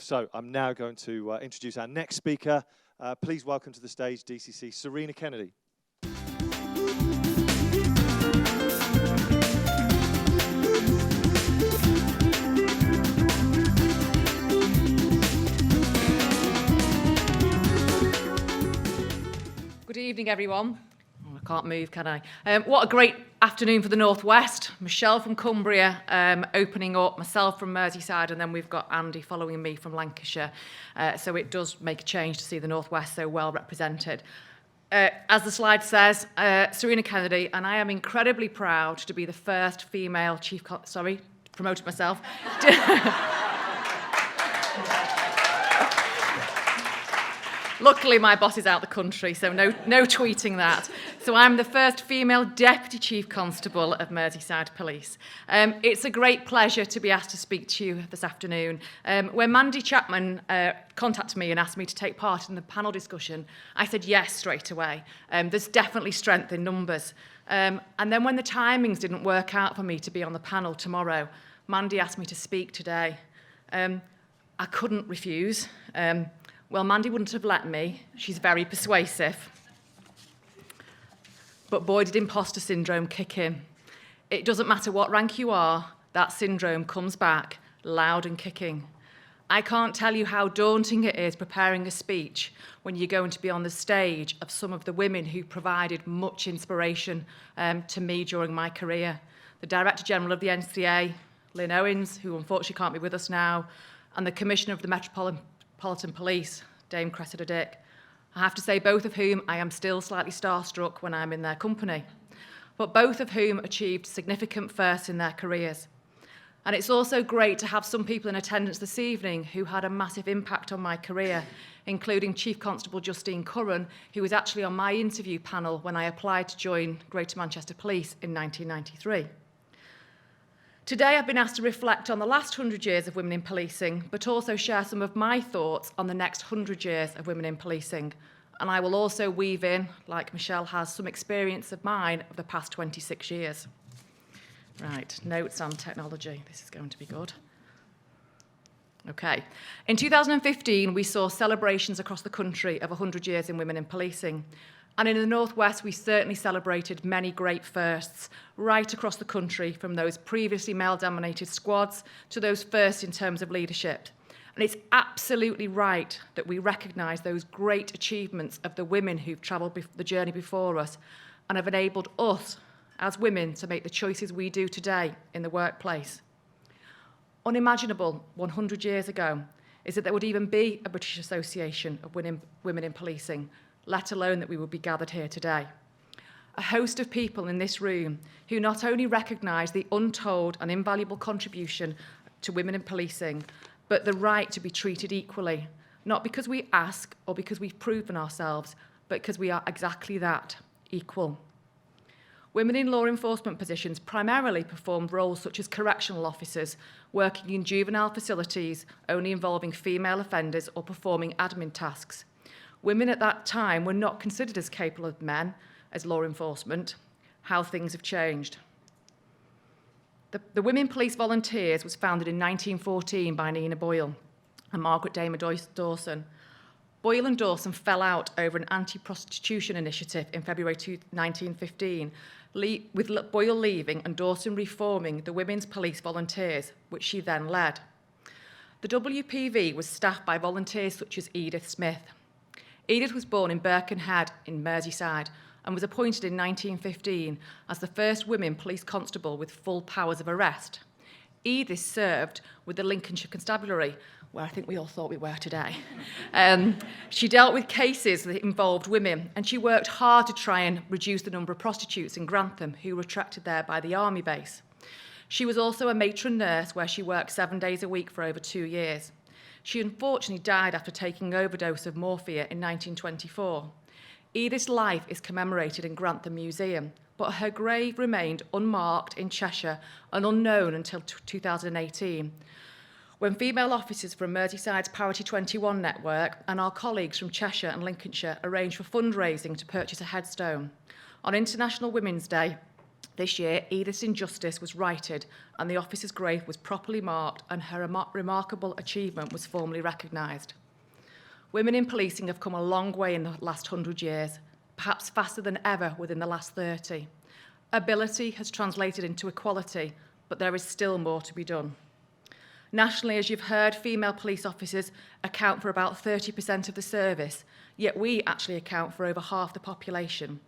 So I'm now going to introduce our next speaker. Please welcome to the stage DCC Serena Kennedy. Good evening, everyone. Oh, I can't move, can I? What a great afternoon for the Northwest. Michelle from Cumbria opening up, myself from Merseyside, and then we've got Andy following me from Lancashire. So it does make a change to see the Northwest so well represented. As the slide says, Serena Kennedy, and I am incredibly proud to be the first female chief... promoted myself. Luckily, my boss is out the country, so no tweeting that. So I'm the first female Deputy Chief Constable of Merseyside Police. It's a great pleasure to be asked to speak to you this afternoon. When Mandy Chapman contacted me and asked me to take part in the panel discussion, I said yes straight away. There's definitely strength in numbers. And then when the timings didn't work out for me to be on the panel tomorrow, Mandy asked me to speak today. I couldn't refuse. Well, Mandy wouldn't have let me. She's very persuasive. But boy, did imposter syndrome kick in. It doesn't matter what rank you are, that syndrome comes back loud and kicking. I can't tell you how daunting it is preparing a speech when you're going to be on the stage of some of the women who provided much inspiration to me during my career. The Director General of the NCA, Lynn Owens, who unfortunately can't be with us now, and the Commissioner of the Metropolitan Police, Dame Cressida Dick. I have to say both of whom I am still slightly starstruck when I'm in their company, but both of whom achieved significant firsts in their careers. And it's also great to have some people in attendance this evening who had a massive impact on my career, including Chief Constable Justine Curran, who was actually on my interview panel when I applied to join Greater Manchester Police in 1993. Today I've been asked to reflect on the last 100 years of women in policing, but also share some of my thoughts on the next 100 years of women in policing. And I will also weave in, like Michelle has, some experience of mine of the past 26 years. Right, notes on technology. This is going to be good. Okay. In 2015, we saw celebrations across the country of 100 years in women in policing. And in the Northwest, we certainly celebrated many great firsts right across the country, from those previously male-dominated squads to those firsts in terms of leadership. And it's absolutely right that we recognise those great achievements of the women who've travelled the journey before us and have enabled us, as women, to make the choices we do today in the workplace. Unimaginable 100 years ago is that there would even be a British Association of Women in Policing, let alone that we would be gathered here today. A host of people in this room who not only recognise the untold and invaluable contribution to women in policing, but the right to be treated equally, not because we ask or because we've proven ourselves, but because we are exactly that, equal. Women in law enforcement positions primarily performed roles such as correctional officers, working in juvenile facilities only involving female offenders, or performing admin tasks. Women at that time were not considered as capable as men as law enforcement. How things have changed. The Women Police Volunteers was founded in 1914 by Nina Boyle and Margaret Damer Dawson. Boyle and Dawson fell out over an anti-prostitution initiative in February 1915, with Boyle leaving and Dawson reforming the Women's Police Volunteers, which she then led. The WPV was staffed by volunteers such as Edith Smith. Edith was born in Birkenhead in Merseyside and was appointed in 1915 as the first women police constable with full powers of arrest. Edith served with the Lincolnshire Constabulary, where I think we all thought we were today. She dealt with cases that involved women, and she worked hard to try and reduce the number of prostitutes in Grantham who were attracted there by the army base. She was also a matron nurse where she worked 7 days a week for over 2 years. She unfortunately died after taking an overdose of morphia in 1924. Edith's life is commemorated in Grantham Museum, but her grave remained unmarked in Cheshire and unknown until 2018, when female officers from Merseyside's Parity 21 network and our colleagues from Cheshire and Lincolnshire arranged for fundraising to purchase a headstone. On International Women's Day, This year, Edith's injustice was righted and the officer's grave was properly marked and her remarkable achievement was formally recognised. Women in policing have come a long way in the last 100 years, perhaps faster than ever within the last 30. Ability has translated into equality, but there is still more to be done. Nationally, as you've heard, female police officers account for about 30% of the service, yet we actually account for over half the population.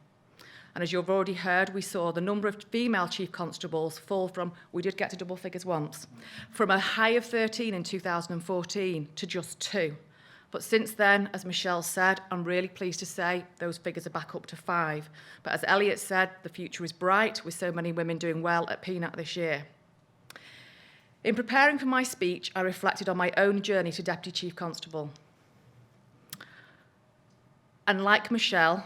And as you've already heard, we saw the number of female chief constables fall from, we did get to double figures once, from a high of 13 in 2014 to just 2. But since then, as Michelle said, I'm really pleased to say those figures are back up to 5. But as Elliot said, the future is bright with so many women doing well at PNAT this year. In preparing for my speech, I reflected on my own journey to Deputy Chief Constable. And like Michelle,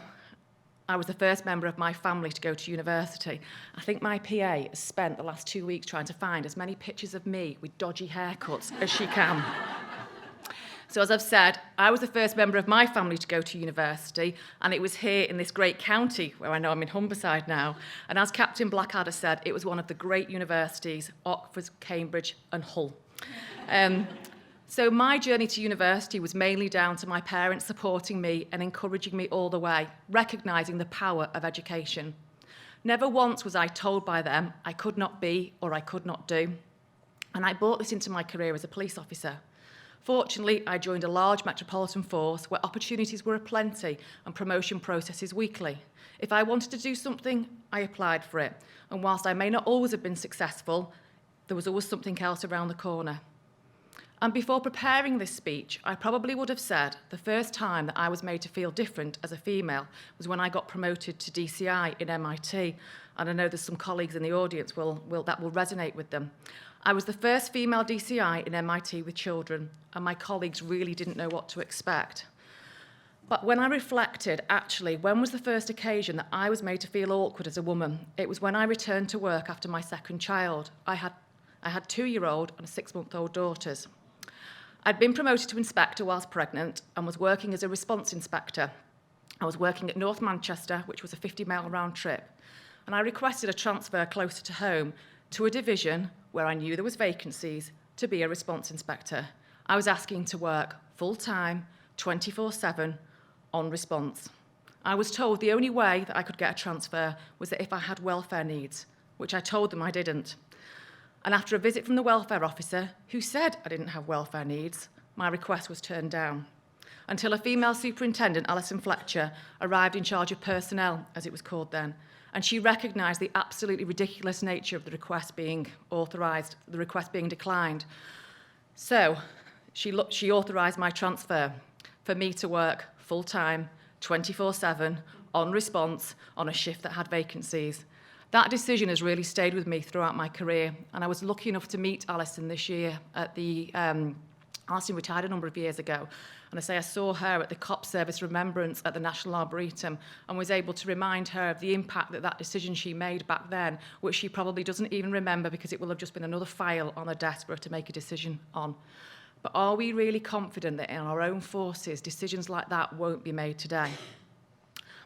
I was the first member of my family to go to university. I think my PA has spent the last 2 weeks trying to find as many pictures of me with dodgy haircuts as she can. So as I've said, I was the first member of my family to go to university, and it was here in this great county, where I know I'm in Humberside now. And as Captain Blackadder said, it was one of the great universities, Oxford, Cambridge and Hull. So my journey to university was mainly down to my parents supporting me and encouraging me all the way, recognising the power of education. Never once was I told by them I could not be or I could not do. And I brought this into my career as a police officer. Fortunately, I joined a large metropolitan force where opportunities were aplenty and promotion processes weekly. If I wanted to do something, I applied for it. And whilst I may not always have been successful, there was always something else around the corner. And before preparing this speech, I probably would have said the first time that I was made to feel different as a female was when I got promoted to DCI in MIT. And I know there's some colleagues in the audience that will resonate with them. I was the first female DCI in MIT with children, and my colleagues really didn't know what to expect. But when I reflected, actually, when was the first occasion that I was made to feel awkward as a woman? It was when I returned to work after my second child. I had 2-year-old and 6-month-old daughters. I'd been promoted to inspector whilst pregnant and was working as a response inspector. I was working at North Manchester, which was a 50-mile round trip, and I requested a transfer closer to home to a division where I knew there was vacancies to be a response inspector. I was asking to work full-time, 24/7, on response. I was told the only way that I could get a transfer was that if I had welfare needs, which I told them I didn't. And after a visit from the welfare officer, who said I didn't have welfare needs, my request was turned down. Until a female superintendent, Alison Fletcher, arrived in charge of personnel, as it was called then, and she recognised the absolutely ridiculous nature of the request being authorised, the request being declined. So she authorised my transfer for me to work full-time, 24/7, on response, on a shift that had vacancies. That decision has really stayed with me throughout my career, and I was lucky enough to meet Alison this year at the Alison retired a number of years ago, and I saw her at the COP Service Remembrance at the National Arboretum and was able to remind her of the impact that decision she made back then, which she probably doesn't even remember because it will have just been another file on her desk for her to make a decision on. But are we really confident that in our own forces, decisions like that won't be made today?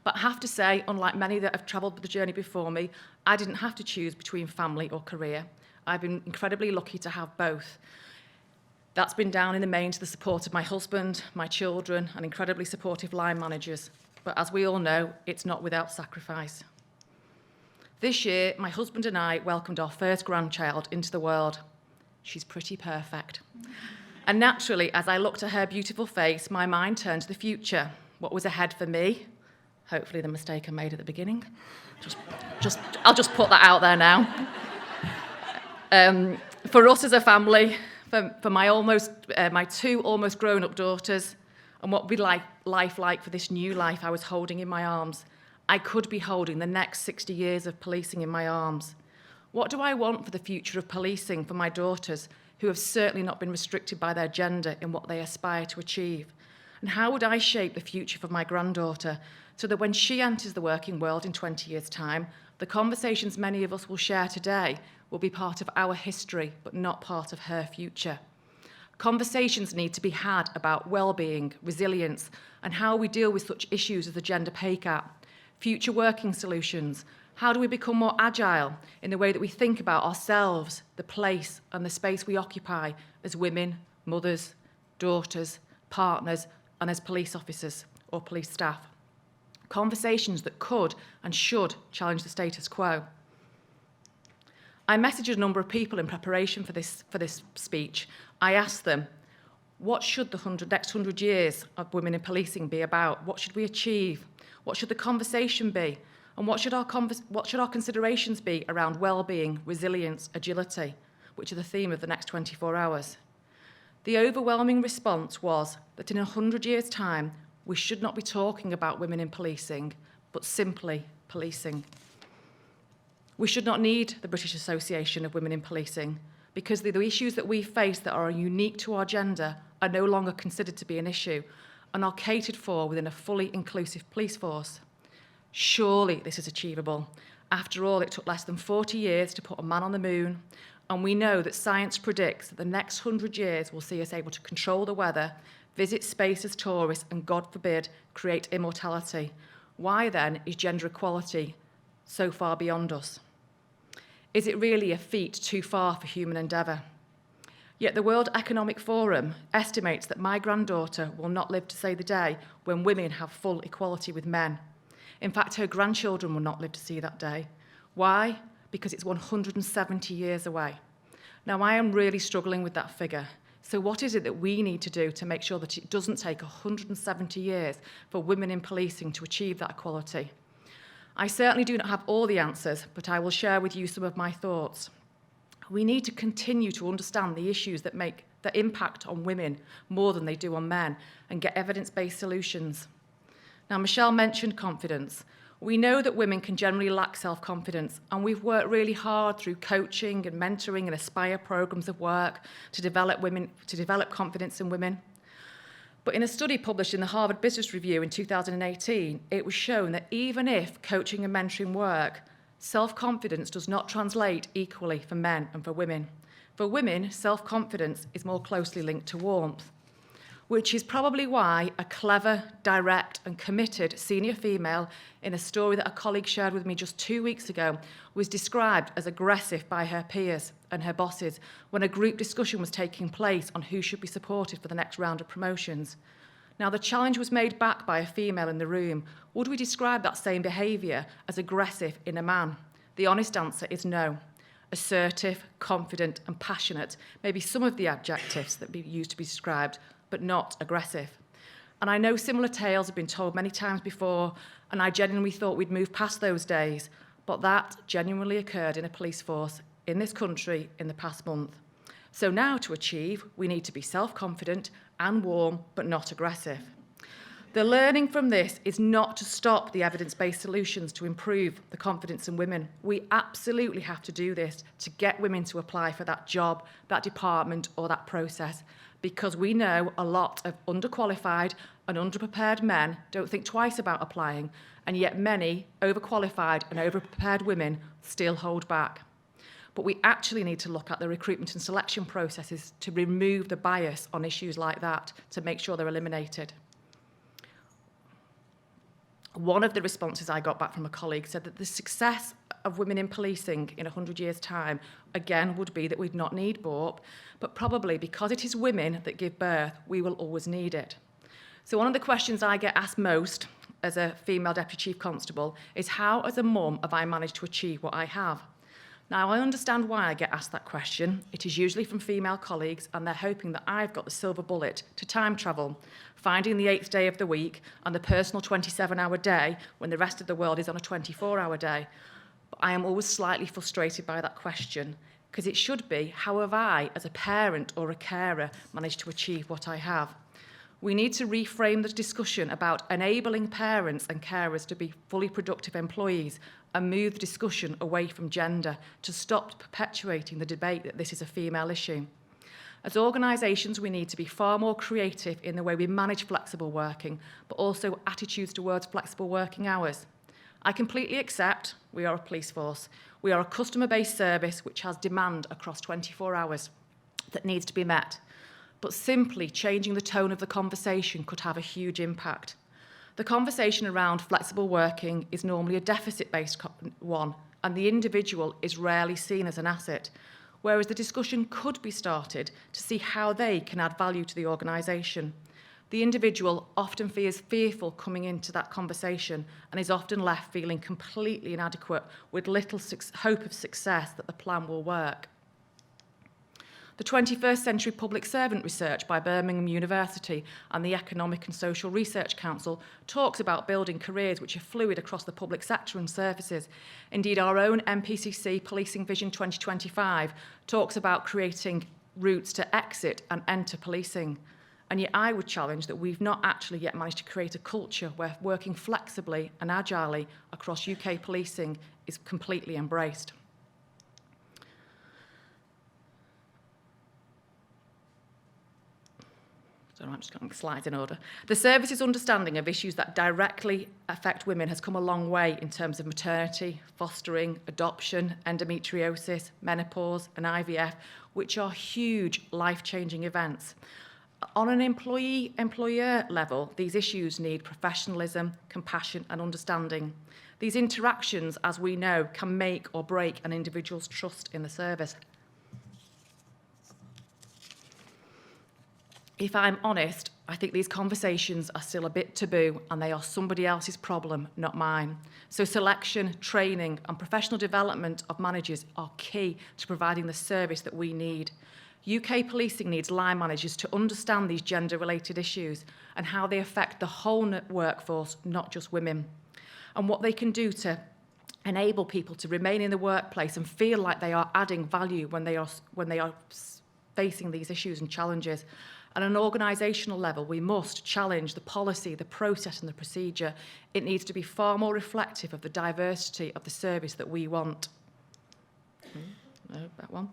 But I have to say, unlike many that have travelled the journey before me, I didn't have to choose between family or career. I've been incredibly lucky to have both. That's been down in the main to the support of my husband, my children, and incredibly supportive line managers. But as we all know, it's not without sacrifice. This year, my husband and I welcomed our first grandchild into the world. She's pretty perfect. And naturally, as I looked at her beautiful face, my mind turned to the future. What was ahead for me? Hopefully the mistake I made at the beginning. I'll just put that out there now. For us as a family, for my 2 almost grown-up daughters, and what would be life like for this new life I was holding in my arms, I could be holding the next 60 years of policing in my arms. What do I want for the future of policing for my daughters, who have certainly not been restricted by their gender in what they aspire to achieve? And how would I shape the future for my granddaughter so that when she enters the working world in 20 years' time, the conversations many of us will share today will be part of our history, but not part of her future? Conversations need to be had about well-being, resilience, and how we deal with such issues as the gender pay gap, future working solutions, How do we become more agile in the way that we think about ourselves, the place and the space we occupy as women, mothers, daughters, partners, and as police officers or police staff? Conversations that could and should challenge the status quo. I messaged a number of people in preparation for this speech. I asked them, what should the next 100 years of women in policing be about? What should we achieve? What should the conversation be? And what should our considerations be around well-being, resilience, agility, which are the theme of the next 24 hours? The overwhelming response was that in 100 years' time, we should not be talking about women in policing, but simply policing. We should not need the British Association of Women in Policing because the issues that we face that are unique to our gender are no longer considered to be an issue and are catered for within a fully inclusive police force. Surely this is achievable. After all, it took less than 40 years to put a man on the moon, and we know that science predicts that the next 100 years will see us able to control the weather, visit space as tourists, and God forbid, create immortality. Why then is gender equality so far beyond us? Is it really a feat too far for human endeavour? Yet the World Economic Forum estimates that my granddaughter will not live to see the day when women have full equality with men. In fact, her grandchildren will not live to see that day. Why? Because it's 170 years away. Now, I am really struggling with that figure. So what is it that we need to do to make sure that it doesn't take 170 years for women in policing to achieve that equality? I certainly do not have all the answers, but I will share with you some of my thoughts. We need to continue to understand the issues that impact on women more than they do on men and get evidence-based solutions. Now, Michelle mentioned confidence. We know that women can generally lack self-confidence, and we've worked really hard through coaching and mentoring and Aspire programs of work to develop confidence in women. But in a study published in the Harvard Business Review in 2018, it was shown that even if coaching and mentoring work, self-confidence does not translate equally for men and for women. For women, self-confidence is more closely linked to warmth, which is probably why a clever, direct and committed senior female in a story that a colleague shared with me just 2 weeks ago was described as aggressive by her peers and her bosses when a group discussion was taking place on who should be supported for the next round of promotions. Now, the challenge was made back by a female in the room. Would we describe that same behaviour as aggressive in a man? The honest answer is no. Assertive, confident and passionate may be some of the adjectives that be used to be described, but not aggressive. And I know similar tales have been told many times before, and I genuinely thought we'd moved past those days, but that genuinely occurred in a police force in this country in the past month. So now to achieve, we need to be self-confident and warm, but not aggressive. The learning from this is not to stop the evidence-based solutions to improve the confidence in women. We absolutely have to do this to get women to apply for that job, that department, or that process, because we know a lot of underqualified and underprepared men don't think twice about applying, and yet many overqualified and overprepared women still hold back. But we actually need to look at the recruitment and selection processes to remove the bias on issues like that, to make sure they're eliminated. One of the responses I got back from a colleague said that the success of women in policing in 100 years' time, again, would be that we'd not need BAWP, but probably because it is women that give birth, we will always need it. So one of the questions I get asked most as a female Deputy Chief Constable is how, as a mum, have I managed to achieve what I have? Now, I understand why I get asked that question. It is usually from female colleagues, and they're hoping that I've got the silver bullet to time travel, finding the 8th day of the week and the personal 27-hour day when the rest of the world is on a 24-hour day. But I am always slightly frustrated by that question, because it should be, how have I, as a parent or a carer, managed to achieve what I have? We need to reframe the discussion about enabling parents and carers to be fully productive employees and move the discussion away from gender to stop perpetuating the debate that this is a female issue. As organisations, we need to be far more creative in the way we manage flexible working, but also attitudes towards flexible working hours. I completely accept we are a police force. We are a customer-based service which has demand across 24 hours that needs to be met. But simply changing the tone of the conversation could have a huge impact. The conversation around flexible working is normally a deficit-based one, and the individual is rarely seen as an asset, whereas the discussion could be started to see how they can add value to the organisation. The individual often feels fearful coming into that conversation and is often left feeling completely inadequate with little hope of success that the plan will work. The 21st Century Public Servant research by Birmingham University and the Economic and Social Research Council talks about building careers which are fluid across the public sector and services. Indeed, our own MPCC Policing Vision 2025 talks about creating routes to exit and enter policing. And yet I would challenge that we've not actually yet managed to create a culture where working flexibly and agilely across UK policing is completely embraced. So I'm just getting slides in order. The service's understanding of issues that directly affect women has come a long way in terms of maternity, fostering, adoption, endometriosis, menopause, and IVF, which are huge life-changing events. On an employee-employer level, these issues need professionalism, compassion, and understanding. These interactions, as we know, can make or break an individual's trust in the service. If I'm honest, I think these conversations are still a bit taboo and they are somebody else's problem, not mine. So selection, training and professional development of managers are key to providing the service that we need. UK policing needs line managers to understand these gender-related issues and how they affect the whole workforce, not just women, and what they can do to enable people to remain in the workplace and feel like they are adding value when they are facing these issues and challenges. At an organisational level, we must challenge the policy, the process and the procedure. It needs to be far more reflective of the diversity of the service that we want. No, that one.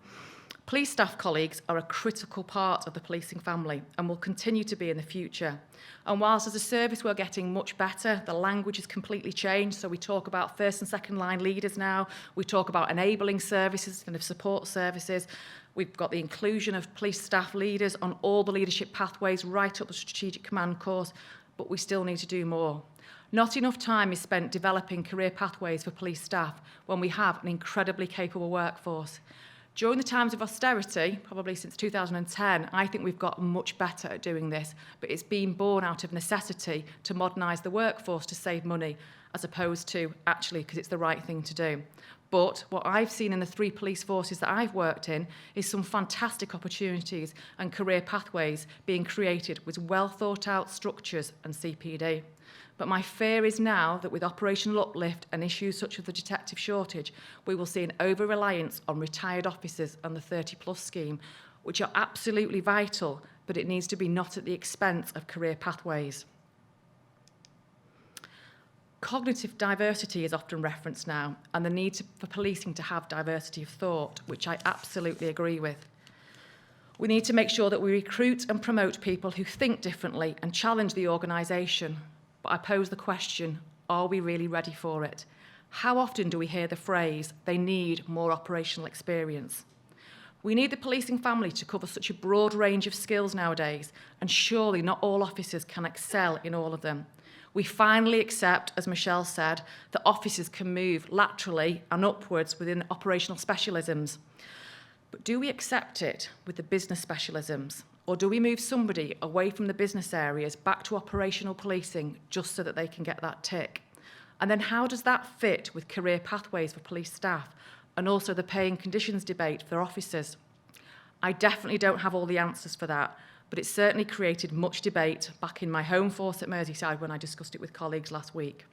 Police staff colleagues are a critical part of the policing family and will continue to be in the future. And whilst as a service we're getting much better, the language has completely changed. So we talk about first and second line leaders now. We talk about enabling services and of support services. We've got the inclusion of police staff leaders on all the leadership pathways right up the strategic command course, but we still need to do more. Not enough time is spent developing career pathways for police staff when we have an incredibly capable workforce. During the times of austerity, probably since 2010, I think we've got much better at doing this, but it's been born out of necessity to modernise the workforce to save money, as opposed to actually because it's the right thing to do. But what I've seen in the 3 police forces that I've worked in is some fantastic opportunities and career pathways being created with well thought out structures and CPD. But my fear is now that with operational uplift and issues such as the detective shortage, we will see an over-reliance on retired officers and the 30+ scheme, which are absolutely vital, but it needs to be not at the expense of career pathways. Cognitive diversity is often referenced now, and the need for policing to have diversity of thought, which I absolutely agree with. We need to make sure that we recruit and promote people who think differently and challenge the organisation. But I pose the question, are we really ready for it? How often do we hear the phrase, they need more operational experience? We need the policing family to cover such a broad range of skills nowadays, and surely not all officers can excel in all of them. We finally accept, as Michelle said, that officers can move laterally and upwards within operational specialisms. But do we accept it with the business specialisms? Or do we move somebody away from the business areas back to operational policing just so that they can get that tick? And then how does that fit with career pathways for police staff and also the pay and conditions debate for officers? I definitely don't have all the answers for that, but it certainly created much debate back in my home force at Merseyside when I discussed it with colleagues last week.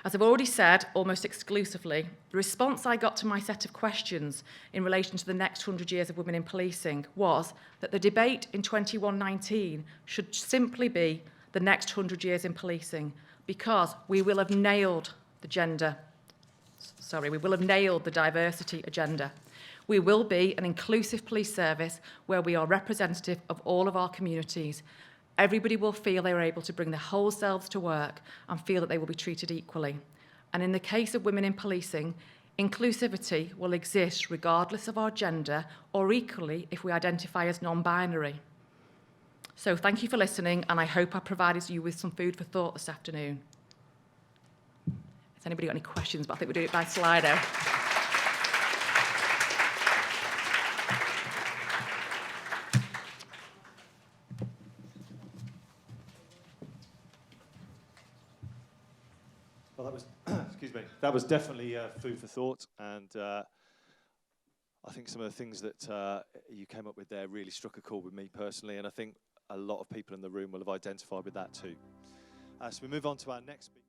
As I've already said, almost exclusively, the response I got to my set of questions in relation to the next 100 years of women in policing was that the debate in 2119 should simply be the next 100 years in policing, because we will have nailed the diversity agenda. We will be an inclusive police service where we are representative of all of our communities. Everybody will feel they are able to bring their whole selves to work and feel that they will be treated equally. And in the case of women in policing, inclusivity will exist regardless of our gender, or equally if we identify as non-binary. So thank you for listening, and I hope I provided you with some food for thought this afternoon. Has anybody got any questions? But I think we'll do it by Slido. Well, that was, excuse me, that was definitely food for thought, and I think some of the things that you came up with there really struck a chord with me personally, and I think a lot of people in the room will have identified with that too. So we move on to our next speaker.